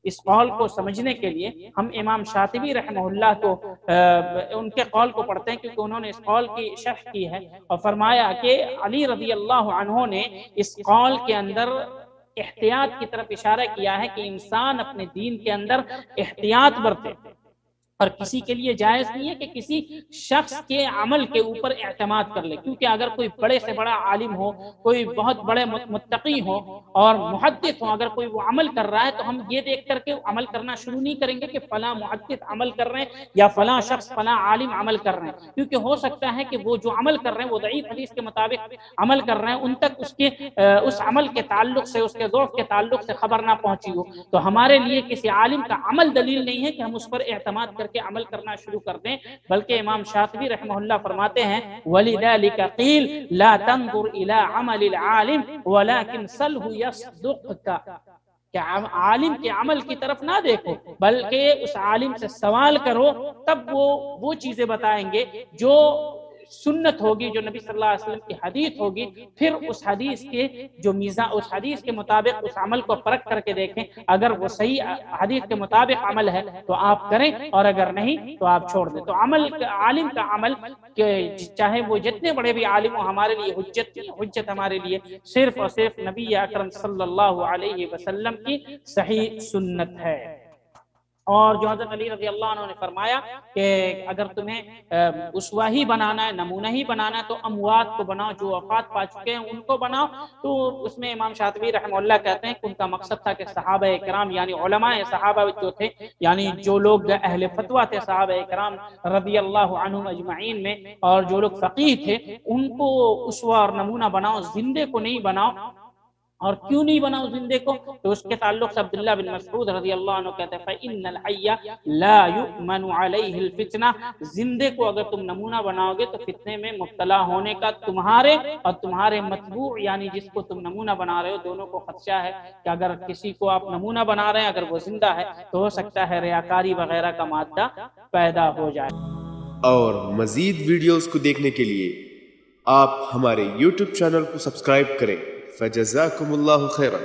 اس قول کو سمجھنے کے لیے ہم امام شاطبی رحمہ اللہ کو ان کے قول کو پڑھتے ہیں، کیونکہ انہوں نے اس قول کی شرح کی ہے اور فرمایا کہ علی رضی اللہ عنہ نے اس قول کے اندر احتیاط کی طرف اشارہ کیا ہے کہ انسان اپنے دین کے اندر احتیاط برتے، اور کسی کے لیے جائز نہیں ہے کہ کسی شخص کے عمل کے اوپر اعتماد کر لے، کیونکہ اگر کوئی بڑے سے بڑا عالم ہو، کوئی بہت بڑے متقی ہو اور محدث ہو، اگر کوئی وہ عمل کر رہا ہے تو ہم یہ دیکھ کر کے عمل کرنا شروع نہیں کریں گے کہ فلاں محدث عمل کر رہے ہیں یا فلاں شخص فلاں عالم عمل کر رہے ہیں، کیونکہ ہو سکتا ہے کہ وہ جو عمل کر رہے ہیں وہ ضعیف حدیث کے مطابق عمل کر رہے ہیں، ان تک اس عمل کے تعلق سے، اس کے ضعف کے تعلق سے خبر نہ پہنچی ہو، تو ہمارے لیے کسی عالم کا عمل دلیل نہیں ہے کہ ہم اس پر اعتماد کر کے عمل کرنا شروع کر دیں، بلکہ امام شاطبی رحمہ اللہ فرماتے ہیں وَلِذَلِكَ قِيلَ لَا تَنظُرْ إِلَىٰ عَمَلِ الْعَالِمِ وَلَكِنْ سَلْهُ يَصْدُقْكَ، کہ عالم کے عمل کی طرف نہ دیکھو بلکہ اس عالم سے سوال کرو، تب وہ چیزیں بتائیں گے جو سنت ہوگی، جو نبی صلی اللہ علیہ وسلم کی حدیث ہوگی، پھر اس حدیث کے جو میزان، اس حدیث کے مطابق اس عمل کو پرکھ کر کے دیکھیں، اگر وہ صحیح حدیث کے مطابق عمل ہے تو آپ کریں، اور اگر نہیں تو آپ چھوڑ دیں۔ تو عالم کا عمل چاہے وہ جتنے بڑے بھی عالم ہوں، ہمارے لیے حجت ہمارے لیے صرف اور صرف نبی اکرم صلی اللہ علیہ وسلم کی صحیح سنت ہے۔ اور جو حضرت علی رضی اللہ عنہ نے فرمایا کہ اگر تمہیں اسوہ ہی بنانا ہے، نمونہ ہی بنانا ہے، تو اموات کو بناؤ، جو وفات پا چکے ہیں ان کو بناؤ۔ تو اس میں امام شاطبی رحمہ اللہ کہتے ہیں کہ ان کا مقصد تھا کہ صحابہ کرام یعنی علماء صحابہ جو تھے، یعنی جو لوگ اہل فتویٰ تھے صحابہ کرام رضی اللہ عنہم اجمعین میں، اور جو لوگ فقیہ تھے، ان کو اسوہ اور نمونہ بناؤ، زندے کو نہیں بناؤ۔ اور کیوں نہیں بناؤ زندے کو؟ تو اس کے تعلق سے عبداللہ بن مسعود رضی اللہ عنہ کہتے ہیں فَإِنَّ الْحَيَّ لَا يُؤْمَنُ عَلَيْهِ الْفِتْنَةِ، زندے کو اگر تم نمونہ بناؤ گے تو فتنے میں مبتلا ہونے کا تمہارے اور تمہارے متبوع یعنی جس کو تم نمونہ بنا رہے ہو دونوں کو خدشہ ہے کہ اگر کسی کو آپ نمونہ بنا رہے ہیں اگر وہ زندہ ہے تو ہو سکتا ہے ریاکاری وغیرہ کا مادہ پیدا ہو جائے۔ اور مزید ویڈیوز کو دیکھنے کے لیے آپ ہمارے YouTube چینل کو سبسکرائب کریں۔ فجزاکم اللہ خیرا۔